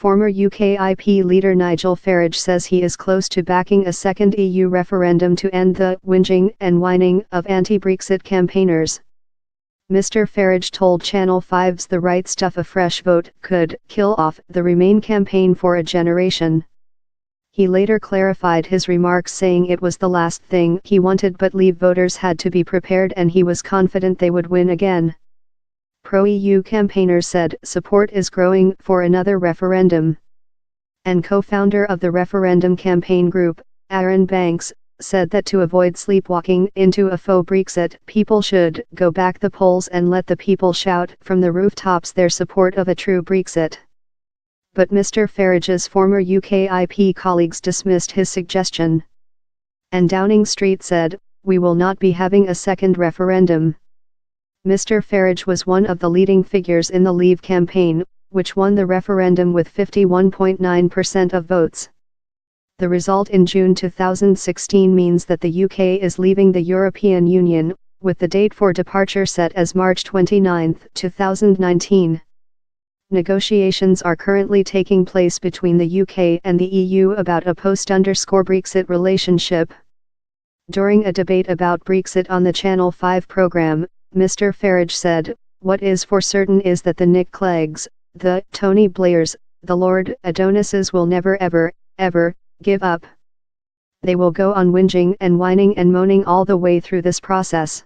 Former UKIP leader Nigel Farage says he is close to backing a second EU referendum to end the whinging and whining of anti-Brexit campaigners. Mr. Farage told Channel 5's The Right Stuff a fresh vote could kill off the Remain campaign for a generation. He later clarified his remarks, saying it was the last thing he wanted, but Leave voters had to be prepared and he was confident they would win again. Pro-EU campaigners said support is growing for another referendum. And co-founder of the Referendum campaign group, Aaron Banks, said that to avoid sleepwalking into a faux Brexit, people should go back the polls and let the people shout from the rooftops their support of a true Brexit. But Mr. Farage's former UKIP colleagues dismissed his suggestion. And Downing Street said, "We will not be having a second referendum." Mr. Farage was one of the leading figures in the Leave campaign, which won the referendum with 51.9% of votes. The result in June 2016 means that the UK is leaving the European Union, with the date for departure set as March 29, 2019. Negotiations are currently taking place between the UK and the EU about a post-Brexit relationship. During a debate about Brexit on the Channel 5 programme, Mr. Farage said, "What is for certain is that the Nick Cleggs, the Tony Blairs, the Lord Adonises will never ever give up. They will go on whinging and whining and moaning all the way through this process.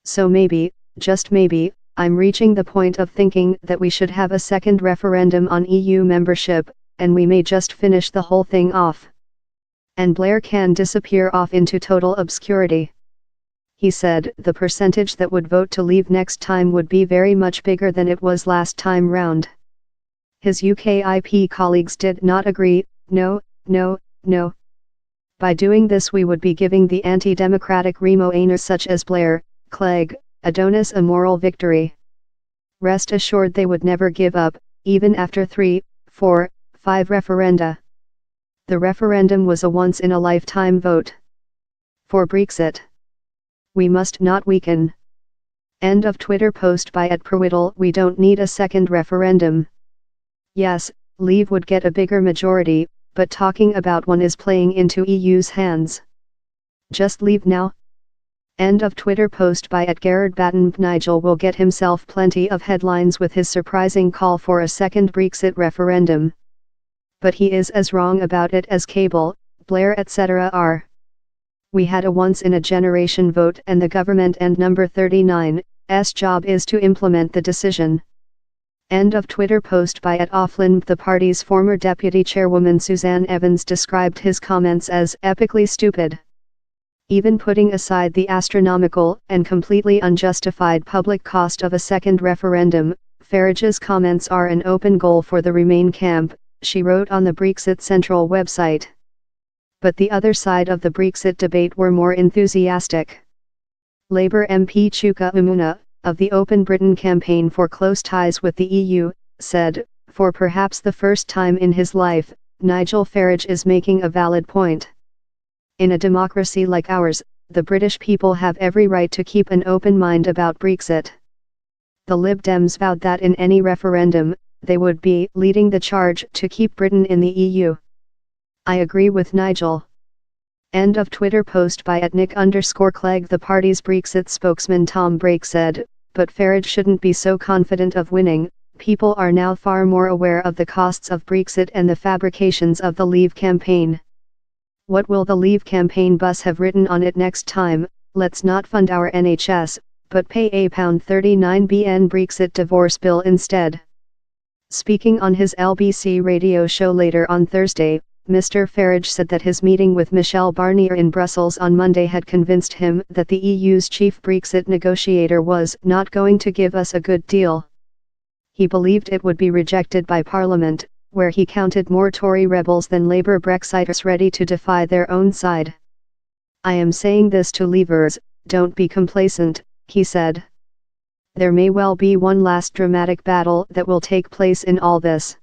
So maybe, just maybe, I'm reaching the point of thinking that we should have a second referendum on EU membership, and we may just finish the whole thing off. And Blair can disappear off into total obscurity." He said the percentage that would vote to leave next time would be very much bigger than it was last time round. His UKIP colleagues did not agree. No. By doing this we would be giving the anti-democratic Remainers such as Blair, Clegg, Adonis a moral victory. Rest assured they would never give up, even after 3, 4, 5 referenda. The referendum was a once-in-a-lifetime vote. For Brexit. We must not weaken. End of Twitter post by @Perwiddle. We don't need a second referendum. Yes, Leave would get a bigger majority, but talking about one is playing into EU's hands. Just leave now. End of Twitter post by @Gerard Batten. Nigel will get himself plenty of headlines with his surprising call for a second Brexit referendum. But he is as wrong about it as Cable, Blair etc. are. We had a once-in-a-generation vote and the government and number 39's job is to implement the decision. End of Twitter post by @Offlin. The party's former deputy chairwoman Suzanne Evans described his comments as epically stupid. Even putting aside the astronomical and completely unjustified public cost of a second referendum, Farage's comments are an open goal for the Remain camp, she wrote on the Brexit Central website. But the other side of the Brexit debate were more enthusiastic. Labour MP Chuka Umunna, of the Open Britain campaign for close ties with the EU, said, "For perhaps the first time in his life, Nigel Farage is making a valid point. In a democracy like ours, the British people have every right to keep an open mind about Brexit. The Lib Dems vowed that in any referendum, they would be leading the charge to keep Britain in the EU. I agree with Nigel." End of Twitter post by @Nick_Clegg. The party's Brexit spokesman Tom Brake said, "But Farage shouldn't be so confident of winning. People are now far more aware of the costs of Brexit and the fabrications of the Leave campaign. What will the Leave campaign bus have written on it next time? Let's not fund our NHS, but pay a £39 billion Brexit divorce bill instead." Speaking on his LBC radio show later on Thursday, Mr. Farage said that his meeting with Michel Barnier in Brussels on Monday had convinced him that the EU's chief Brexit negotiator was not going to give us a good deal. He believed it would be rejected by Parliament, where he counted more Tory rebels than Labour Brexiters ready to defy their own side. "I am saying this to Leavers, don't be complacent," he said. "There may well be one last dramatic battle that will take place in all this.